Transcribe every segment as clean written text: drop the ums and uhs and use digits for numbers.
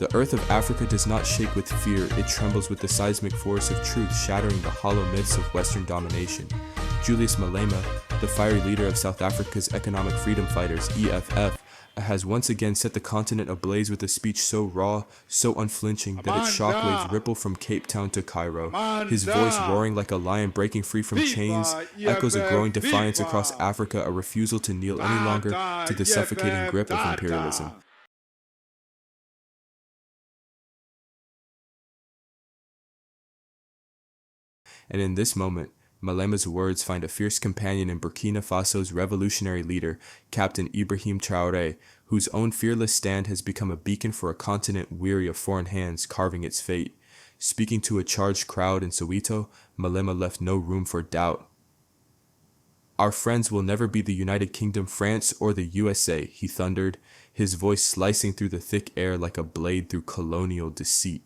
The earth of Africa does not shake with fear, it trembles with the seismic force of truth, shattering the hollow myths of Western domination. Julius Malema, the fiery leader of South Africa's economic freedom fighters, EFF, has once again set the continent ablaze with a speech so raw, so unflinching, that its shockwaves ripple from Cape Town to Cairo. His voice roaring like a lion breaking free from chains, echoes a growing defiance across Africa, a refusal to kneel any longer to the suffocating grip of imperialism. And in this moment, Malema's words find a fierce companion in Burkina Faso's revolutionary leader, Captain Ibrahim Traoré, whose own fearless stand has become a beacon for a continent weary of foreign hands carving its fate. Speaking to a charged crowd in Soweto, Malema left no room for doubt. "Our friends will never be the United Kingdom, France, or the USA," he thundered, his voice slicing through the thick air like a blade through colonial deceit.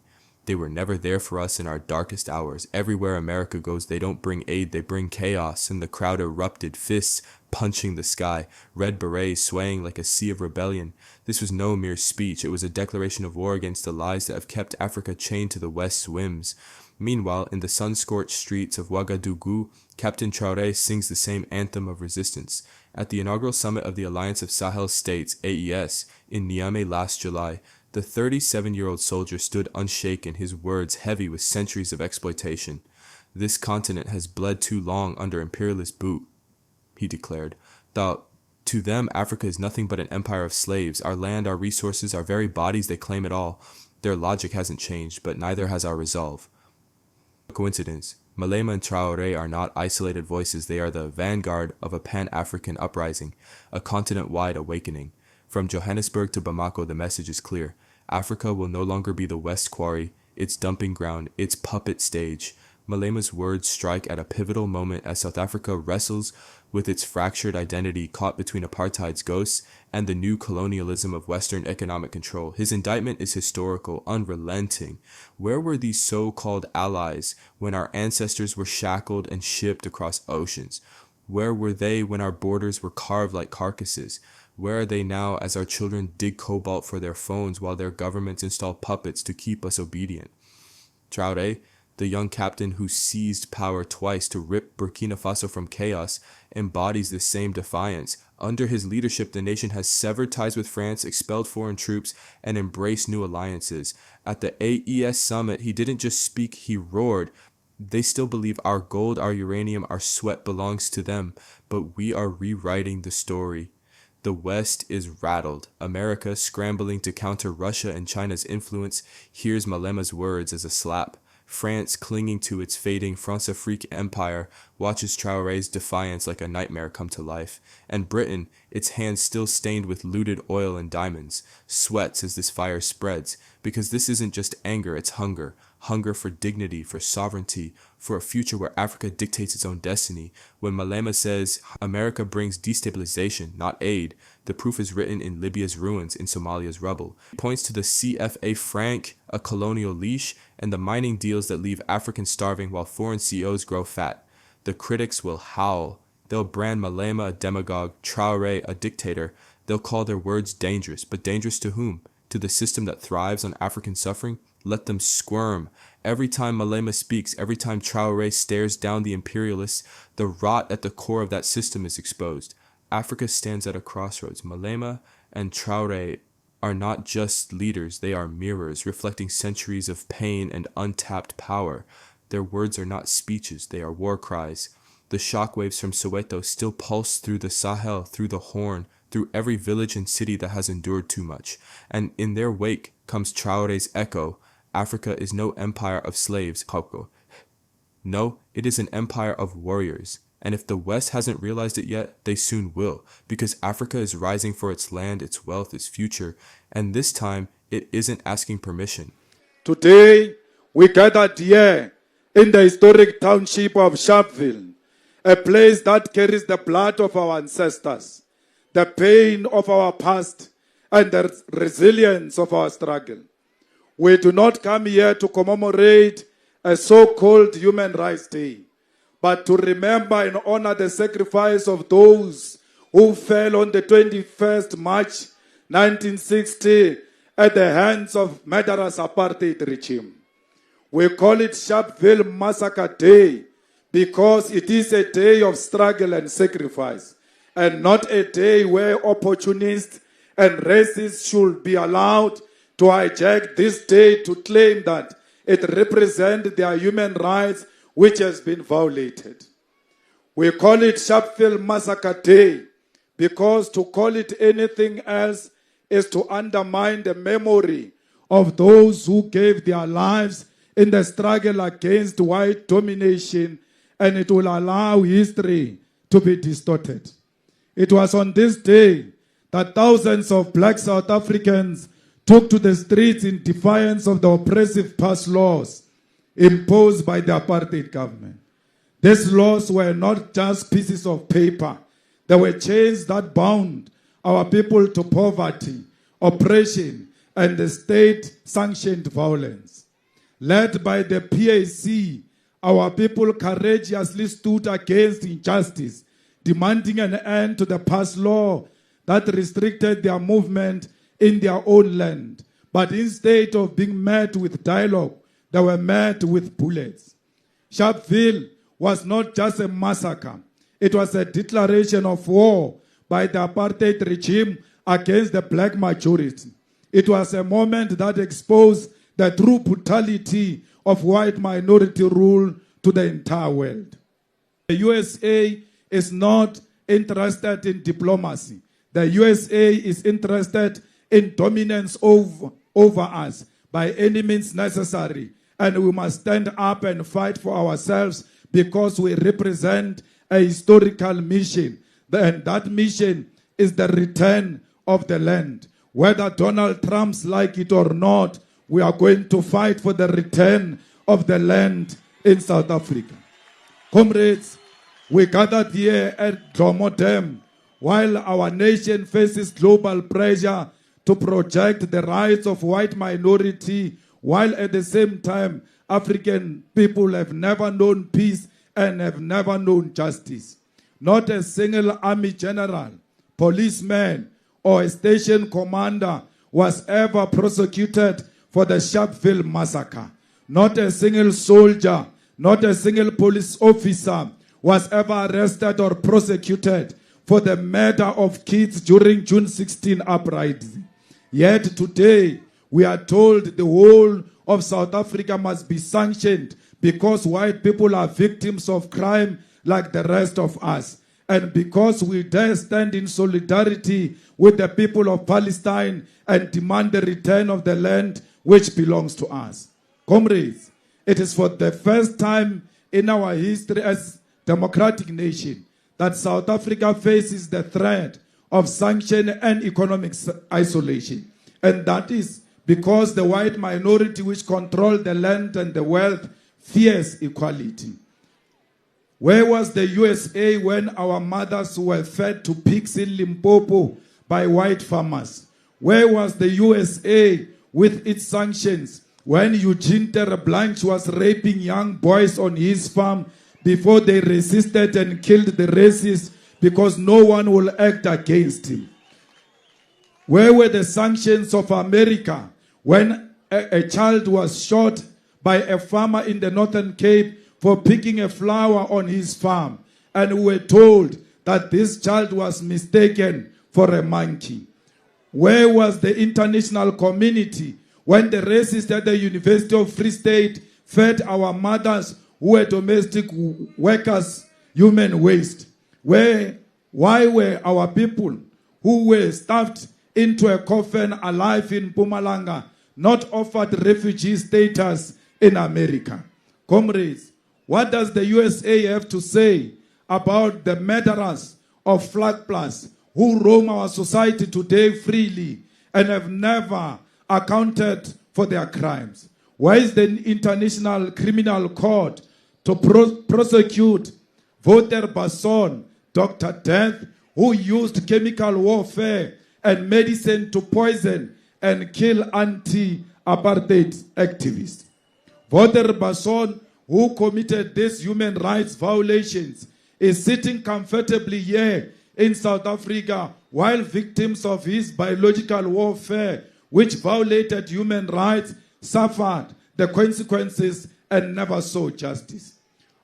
"They were never there for us in our darkest hours. Everywhere America goes, they don't bring aid, they bring chaos." And the crowd erupted, fists punching the sky, red berets swaying like a sea of rebellion. This was no mere speech, it was a declaration of war against the lies that have kept Africa chained to the West's whims. Meanwhile, in the sun-scorched streets of Ouagadougou, Captain Traoré sings the same anthem of resistance. At the inaugural summit of the Alliance of Sahel States, AES, in Niamey last July, the 37-year-old soldier stood unshaken, his words heavy with centuries of exploitation. "This continent has bled too long under imperialist boot," he declared. To them, Africa is nothing but an empire of slaves. Our land, our resources, our very bodies, they claim it all. Their logic hasn't changed, but neither has our resolve. Coincidence. Malema and Traoré are not isolated voices, they are the vanguard of a pan-African uprising, a continent-wide awakening. From Johannesburg to Bamako, the message is clear. Africa will no longer be the West quarry, its dumping ground, its puppet stage. Malema's words strike at a pivotal moment as South Africa wrestles with its fractured identity caught between apartheid's ghosts and the new colonialism of Western economic control. His indictment is historical, unrelenting. Where were these so-called allies when our ancestors were shackled and shipped across oceans? Where were they when our borders were carved like carcasses? Where are they now as our children dig cobalt for their phones while their governments install puppets to keep us obedient? Traoré, the young captain who seized power twice to rip Burkina Faso from chaos, embodies the same defiance. Under his leadership, the nation has severed ties with France, expelled foreign troops, and embraced new alliances. At the AES summit, he didn't just speak, he roared. They still believe our gold, our uranium, our sweat belongs to them, but we are rewriting the story. The West is rattled. America, scrambling to counter Russia and China's influence, hears Malema's words as a slap. France, clinging to its fading France-Afrique empire, watches Traoré's defiance like a nightmare come to life. And Britain, its hands still stained with looted oil and diamonds, sweats as this fire spreads, because this isn't just anger, it's hunger. Hunger for dignity, for sovereignty, for a future where Africa dictates its own destiny. When Malema says America brings destabilization, not aid, the proof is written in Libya's ruins, in Somalia's rubble. He points to the CFA franc, a colonial leash, and the mining deals that leave Africans starving while foreign CEOs grow fat. The critics will howl. They'll brand Malema a demagogue, Traoré a dictator. They'll call their words dangerous, but dangerous to whom? To the system that thrives on African suffering? Let them squirm. Every time Malema speaks, every time Traoré stares down the imperialists, the rot at the core of that system is exposed. Africa stands at a crossroads. Malema and Traoré are not just leaders, they are mirrors, reflecting centuries of pain and untapped power. Their words are not speeches, they are war cries. The shockwaves from Soweto still pulse through the Sahel, through the Horn, through every village and city that has endured too much. And in their wake comes Traoré's echo. Africa is no empire of slaves, Kauko. No, it is an empire of warriors. And if the West hasn't realized it yet, they soon will, because Africa is rising for its land, its wealth, its future, and this time, it isn't asking permission. Today, we gathered here in the historic township of Sharpeville, a place that carries the blood of our ancestors, the pain of our past, and the resilience of our struggle. We do not come here to commemorate a so-called Human Rights Day, but to remember and honor the sacrifice of those who fell on the 21st March 1960 at the hands of murderous apartheid regime. We call it Sharpeville Massacre Day because it is a day of struggle and sacrifice, and not a day where opportunists and racists should be allowed to hijack this day to claim that it represents their human rights which has been violated. We call it Sharpeville Massacre Day because to call it anything else is to undermine the memory of those who gave their lives in the struggle against white domination, and it will allow history to be distorted. It was on this day that thousands of black South Africans took to the streets in defiance of the oppressive past laws imposed by the apartheid government. These laws were not just pieces of paper. They were chains that bound our people to poverty, oppression, and the state-sanctioned violence. Led by the PAC, our people courageously stood against injustice, demanding an end to the past law that restricted their movement in their own land. But instead of being met with dialogue, they were met with bullets. Sharpeville was not just a massacre. It was a declaration of war by the apartheid regime against the black majority. It was a moment that exposed the true brutality of white minority rule to the entire world. The USA is not interested in diplomacy. The USA is interested in dominance over us by any means necessary. And we must stand up and fight for ourselves because we represent a historical mission. And that mission is the return of the land. Whether Donald Trump's like it or not, we are going to fight for the return of the land in South Africa. Comrades, we gathered here at Dlomo Dam while our nation faces global pressure to protect the rights of white minority, while at the same time African people have never known peace and have never known justice. Not a single army general, policeman, or a station commander was ever prosecuted for the Sharpeville massacre. Not a single soldier, not a single police officer was ever arrested or prosecuted for the murder of kids during June 16 uprising. Yet today, we are told the whole of South Africa must be sanctioned because white people are victims of crime like the rest of us. And because we dare stand in solidarity with the people of Palestine and demand the return of the land which belongs to us. Comrades, it is for the first time in our history as democratic nation that South Africa faces the threat of sanction and economic isolation. And that is because the white minority which control the land and the wealth fears equality. Where was the USA when our mothers were fed to pigs in Limpopo by white farmers? Where was the USA with its sanctions when Eugene Terreblanche was raping young boys on his farm before they resisted and killed the racists because no one will act against him? Where were the sanctions of America when a child was shot by a farmer in the Northern Cape for picking a flower on his farm, and we were told that this child was mistaken for a monkey? Where was the international community when the racists at the University of Free State fed our mothers who were domestic workers human waste? Why were our people who were stuffed into a coffin alive in Mpumalanga not offered refugee status in America? Comrades, what does the USA have to say about the murderers of Flag Plus who roam our society today freely and have never accounted for their crimes? Why is the International Criminal Court to prosecute Voter Basson, Dr. Death, who used chemical warfare and medicine to poison and kill anti-apartheid activists? Voter Basson, who committed these human rights violations, is sitting comfortably here in South Africa while victims of his biological warfare which violated human rights, suffered the consequences and never saw justice.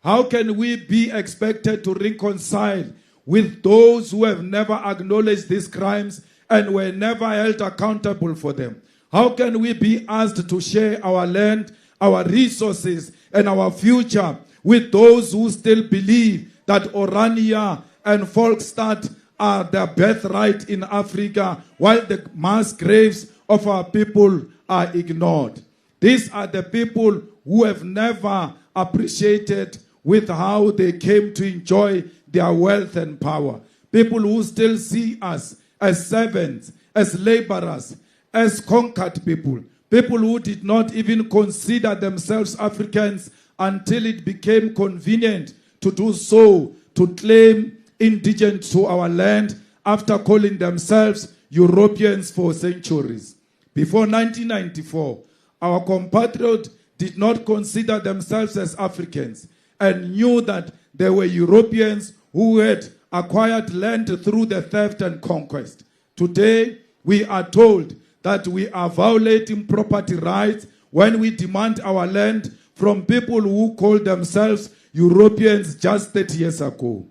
How can we be expected to reconcile with those who have never acknowledged these crimes and were never held accountable for them? How can we be asked to share our land, our resources, and our future with those who still believe that Orania and Volksstadt are their birthright in Africa, while the mass graves of our people are ignored? These are the people who have never appreciated with how they came to enjoy their wealth and power. People who still see us as servants, as laborers, as conquered people. People who did not even consider themselves Africans until it became convenient to do so, to claim indigenous to our land after calling themselves Europeans for centuries. Before 1994, our compatriots did not consider themselves as Africans and knew that they were Europeans who had acquired land through the theft and conquest. Today, we are told that we are violating property rights when we demand our land from people who called themselves Europeans just 30 years ago.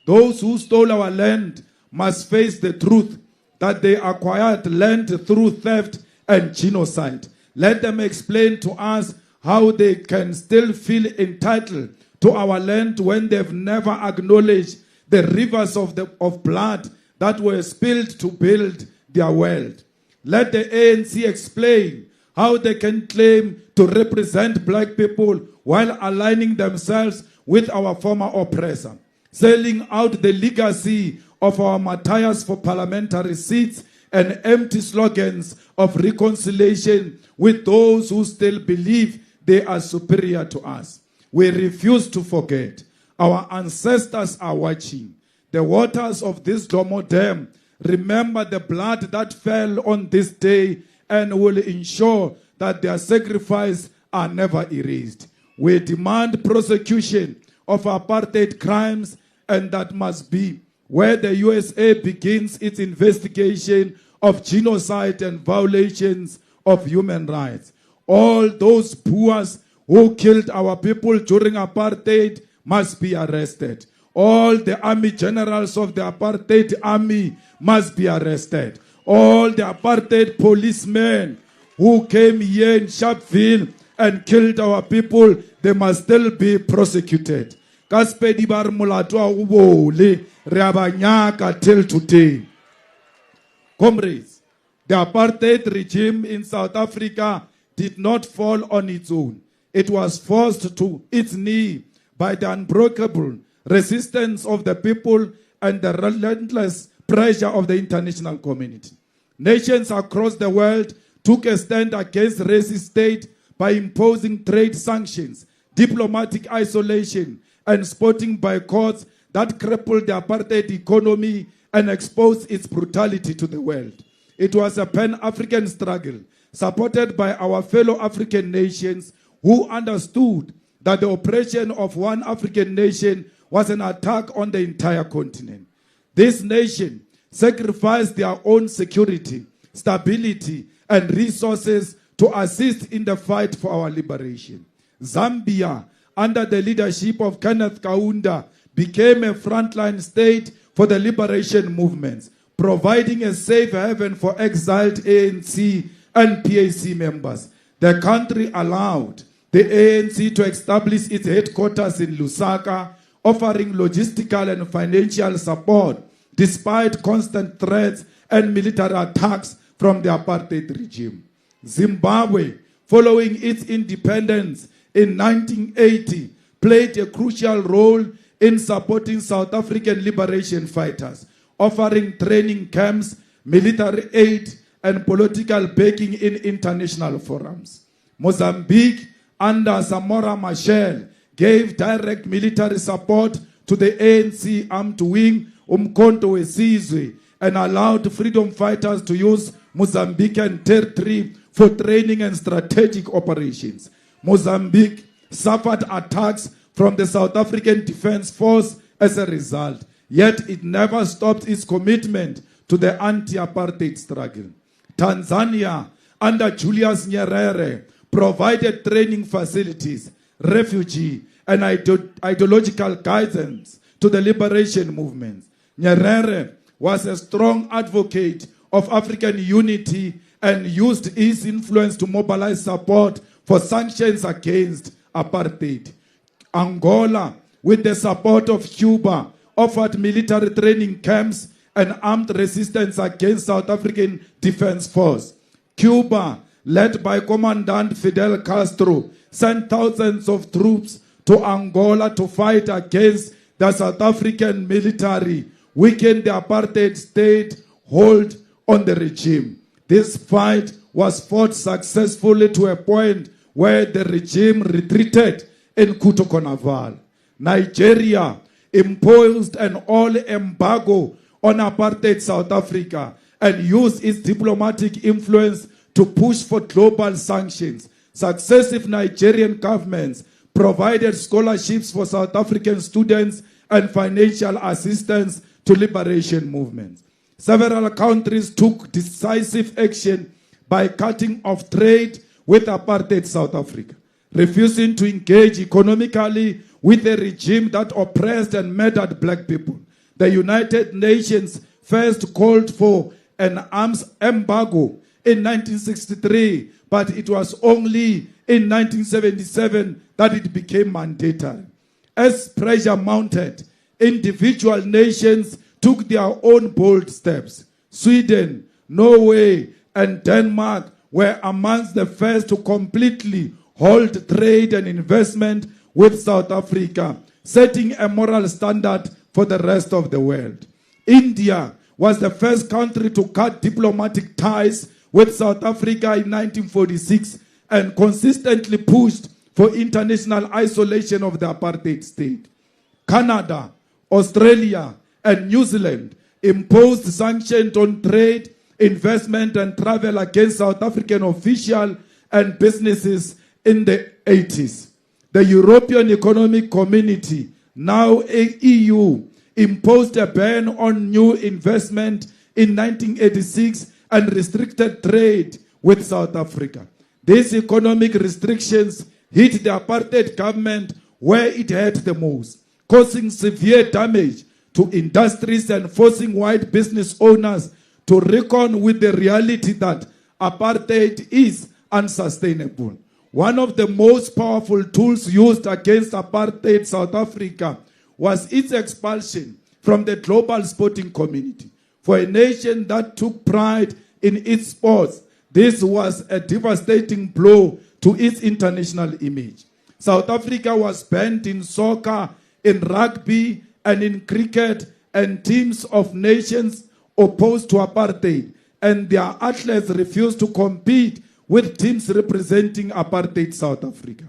Those who stole our land must face the truth that they acquired land through theft and genocide. Let them explain to us how they can still feel entitled to our land when they've never acknowledged the rivers of blood that were spilled to build their world. Let the ANC explain how they can claim to represent black people while aligning themselves with our former oppressor, selling out the legacy of our martyrs for parliamentary seats and empty slogans of reconciliation with those who still believe they are superior to us. We refuse to forget. Our ancestors are watching. The waters of this Domo Dam remember the blood that fell on this day and will ensure that their sacrifices are never erased. We demand prosecution of apartheid crimes, and that must be where the USA begins its investigation of genocide and violations of human rights. All those Boers who killed our people during apartheid must be arrested. All the army generals of the apartheid army must be arrested. All the apartheid policemen who came here in Sharpeville and killed our people, they must still be prosecuted. Kaspedi bar molato a ubole re abanyaka till today. Comrades, the apartheid regime in South Africa did not fall on its own. It was forced to its knee by the unbreakable resistance of the people and the relentless pressure of the international community. Nations across the world took a stand against racist state by imposing trade sanctions, diplomatic isolation, and sporting boycotts that crippled the apartheid economy and exposed its brutality to the world. It was a pan-African struggle supported by our fellow African nations who understood that the oppression of one African nation was an attack on the entire continent. This nation sacrificed their own security, stability, and resources to assist in the fight for our liberation. Zambia, under the leadership of Kenneth Kaunda, became a frontline state for the liberation movements, providing a safe haven for exiled ANC and PAC members. The country allowed the ANC to establish its headquarters in Lusaka, offering logistical and financial support despite constant threats and military attacks from the apartheid regime. Zimbabwe, following its independence in 1980, played a crucial role in supporting South African liberation fighters, offering training camps, military aid, and political backing in international forums. Mozambique, under Samora Machel, gave direct military support to the ANC armed wing Umkhonto weSizwe and allowed freedom fighters to use Mozambican territory for training and strategic operations. Mozambique suffered attacks from the South African Defense Force as a result, yet it never stopped its commitment to the anti-apartheid struggle. Tanzania under Julius Nyerere provided training facilities, refugee, and ideological guidance to the liberation movements. Nyerere was a strong advocate of African unity and used his influence to mobilize support for sanctions against apartheid. Angola, with the support of Cuba, offered military training camps and armed resistance against South African Defense Force. Cuba, led by Commandant Fidel Castro, sent thousands of troops to Angola to fight against the South African military, weaken the apartheid state hold on the regime. This fight was fought successfully to a point where the regime retreated in Kutu-Konaval. Nigeria imposed an oil embargo on apartheid South Africa and used its diplomatic influence to push for global sanctions. Successive Nigerian governments provided scholarships for South African students and financial assistance to liberation movements. Several countries took decisive action by cutting off trade with apartheid South Africa, refusing to engage economically with a regime that oppressed and murdered black people. The United Nations first called for an arms embargo in 1963, but it was only in 1977 that it became mandatory. As pressure mounted, individual nations took their own bold steps. Sweden, Norway, and Denmark were amongst the first to completely halt trade and investment with South Africa, setting a moral standard for the rest of the world. India was the first country to cut diplomatic ties with South Africa in 1946 and consistently pushed for international isolation of the apartheid state. Canada, Australia, and New Zealand imposed sanctions on trade, investment, and travel against South African officials and businesses in the 80s. The European Economic Community, now EU, imposed a ban on new investment in 1986 and restricted trade with South Africa. These economic restrictions hit the apartheid government where it hurt the most, causing severe damage to industries and forcing white business owners to reckon with the reality that apartheid is unsustainable. One of the most powerful tools used against apartheid South Africa was its expulsion from the global sporting community. For a nation that took pride in its sports, this was a devastating blow to its international image. South Africa was banned in soccer, in rugby, and in cricket, and teams of nations opposed to apartheid, and their athletes refused to compete with teams representing apartheid South Africa.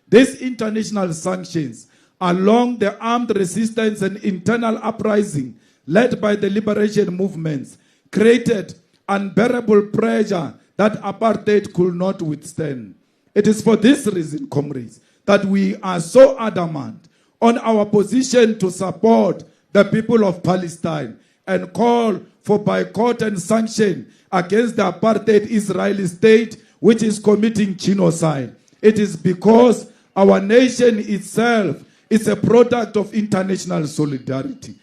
These international sanctions, along the armed resistance and internal uprising led by the liberation movements, created unbearable pressure that apartheid could not withstand. It is for this reason, comrades, that we are so adamant on our position to support the people of Palestine and call for boycott and sanction against the apartheid Israeli state, which is committing genocide. It is because our nation itself is a product of international solidarity.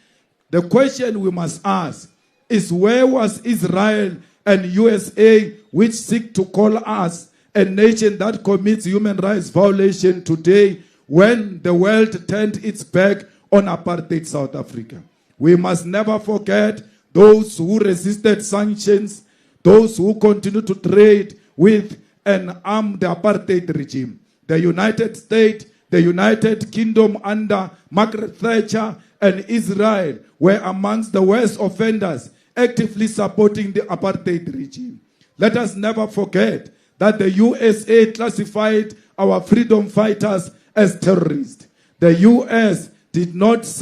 The question we must ask is, where was Israel and USA, which seek to call us a nation that commits human rights violation today, when the world turned its back on apartheid South Africa? We must never forget those who resisted sanctions, those who continue to trade with and arm the apartheid regime. The United States, the United Kingdom under Margaret Thatcher, and Israel were amongst the worst offenders actively supporting the apartheid regime. Let us never forget that the USA classified our freedom fighters as terrorists. The US did not just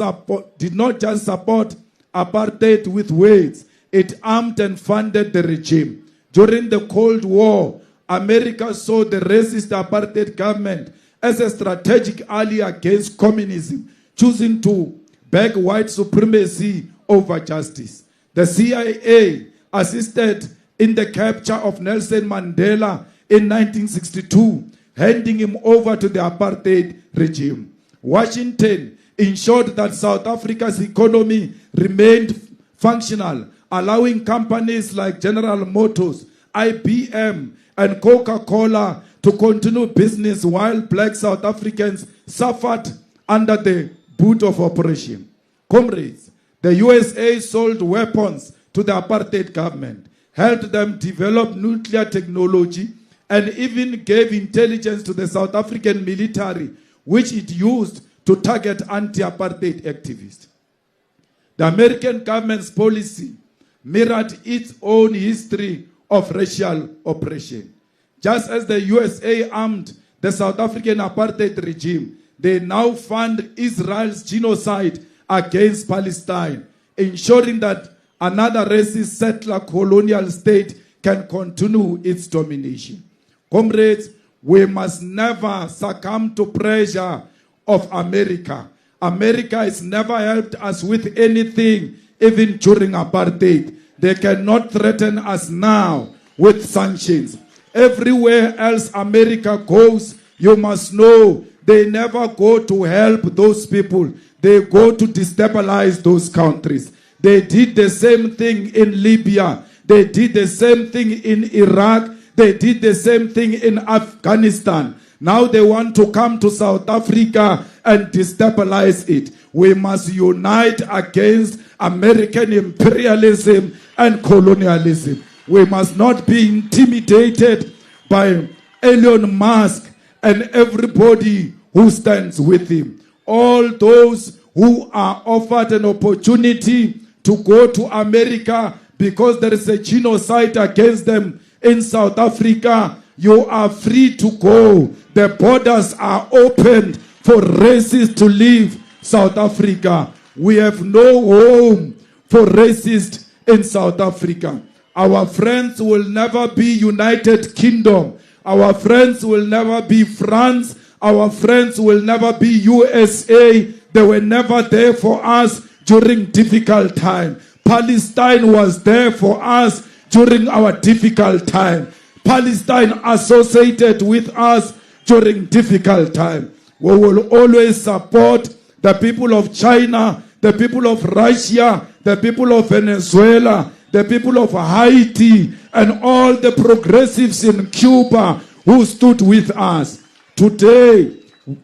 support apartheid with words, it armed and funded the regime. During the Cold War, America saw the racist apartheid government as a strategic ally against communism, choosing to back white supremacy over justice. The CIA assisted in the capture of Nelson Mandela in 1962, handing him over to the apartheid regime. Washington ensured that South Africa's economy remained functional, allowing companies like General Motors, IBM, and Coca-Cola to continue business while black South Africans suffered under the boot of operation. Comrades, the USA sold weapons to the apartheid government, helped them develop nuclear technology, and even gave intelligence to the South African military, which it used to target anti-apartheid activists. The American government's policy mirrored its own history of racial oppression. Just as the USA armed the South African apartheid regime, they now fund Israel's genocide against Palestine, ensuring that another racist settler colonial state can continue its domination. Comrades, we must never succumb to pressure of America. America has never helped us with anything, even during apartheid. They cannot threaten us now with sanctions. Everywhere else America goes, you must know they never go to help those people. They go to destabilize those countries. They did the same thing in Libya. They did the same thing in Iraq. They did the same thing in Afghanistan. Now they want to come to South Africa and destabilize it. We must unite against American imperialism and colonialism. We must not be intimidated by Elon Musk and everybody who stands with him. All those who are offered an opportunity to go to America because there is a genocide against them in South Africa, you are free to go. The borders are opened for racists to leave South Africa. We have no home for racists in South Africa. Our friends will never be United Kingdom. Our friends will never be France. Our friends will never be USA. They were never there for us during difficult time. Palestine was there for us during our difficult time. Palestine associated with us during difficult time. We will always support the people of China, the people of Russia, the people of Venezuela, the people of Haiti, and all the progressives in Cuba who stood with us. Today,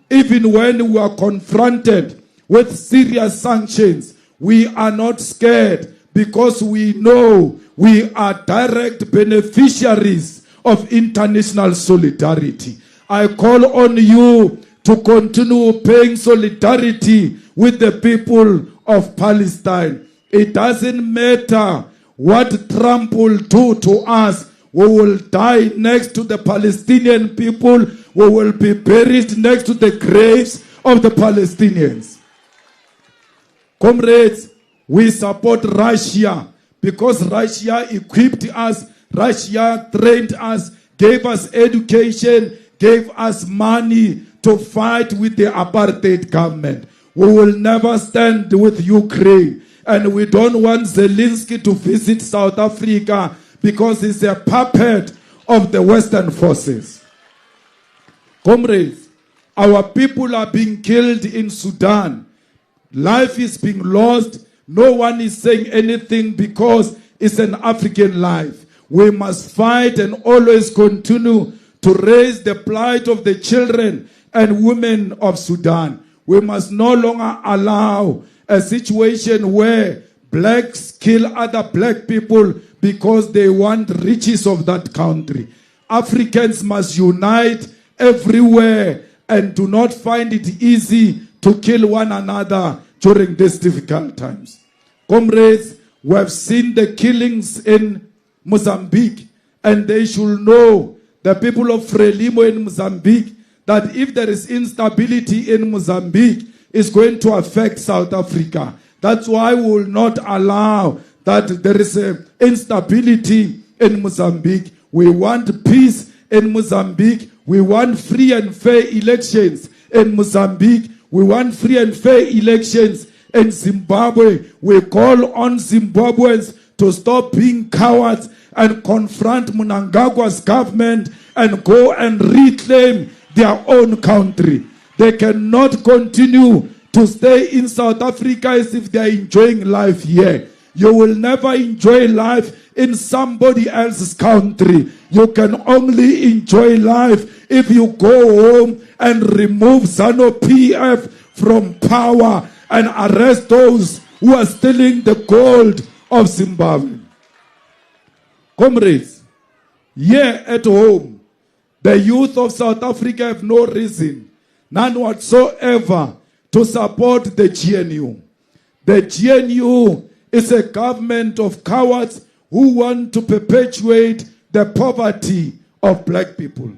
even when we are confronted with serious sanctions, we are not scared because we know we are direct beneficiaries of international solidarity. I call on you to continue paying solidarity with the people of Palestine. It doesn't matter what Trump will do to us. We will die next to the Palestinian people. We will be buried next to the graves of the Palestinians. Comrades, we support Russia because Russia equipped us, Russia trained us, gave us education, gave us money to fight with the apartheid government. We will never stand with Ukraine. And we don't want Zelensky to visit South Africa because he's a puppet of the Western forces. Comrades, our people are being killed in Sudan. Life is being lost. No one is saying anything because it's an African life. We must fight and always continue to raise the plight of the children and women of Sudan. We must no longer allow a situation where blacks kill other black people because they want riches of that country. Africans must unite everywhere and do not find it easy to kill one another during these difficult times. Comrades, we have seen the killings in Mozambique, and they should know, the people of Frelimo in Mozambique, that if there is instability in Mozambique, it's going to affect South Africa. That's why we will not allow that there is instability in Mozambique. We want peace in Mozambique. We want free and fair elections in Mozambique. We want free and fair elections in Zimbabwe. We call on Zimbabweans to stop being cowards and confront Mnangagwa's government and go and reclaim their own country. They cannot continue to stay in South Africa as if they are enjoying life here. You will never enjoy life in somebody else's country. You can only enjoy life if you go home and remove ZANU-PF from power and arrest those who are stealing the gold of Zimbabwe. Comrades, here at home, the youth of South Africa have no reason, none whatsoever, to support the GNU. The GNU is a government of cowards who want to perpetuate the poverty of black people.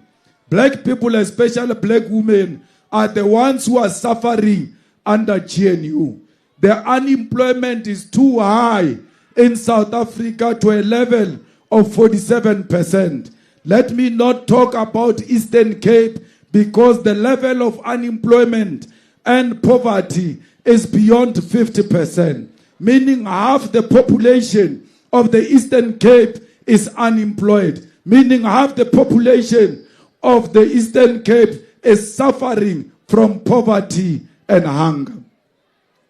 Black people, especially black women, are the ones who are suffering under GNU. The unemployment is too high in South Africa to a level of 47%. Let me not talk about Eastern Cape because the level of unemployment and poverty is beyond 50%, meaning half the population of the Eastern Cape is unemployed, meaning half the population of the Eastern Cape is suffering from poverty and hunger.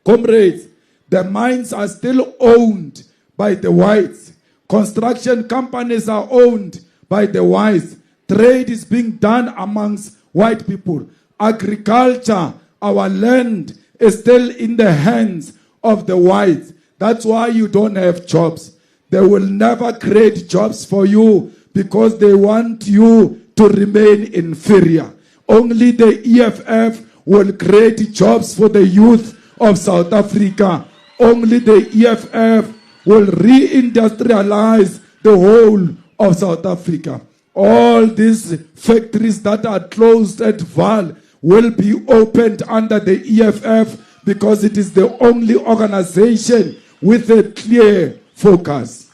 Comrades, the mines are still owned by the whites. Construction companies are owned by the whites. Trade is being done amongst white people. Agriculture, our land, is still in the hands of the whites. That's why you don't have jobs. They will never create jobs for you because they want you to remain inferior. Only the EFF will create jobs for the youth of South Africa. Only the EFF will reindustrialize the whole of South Africa. All these factories that are closed at Vaal will be opened under the EFF because it is the only organization with a clear focus.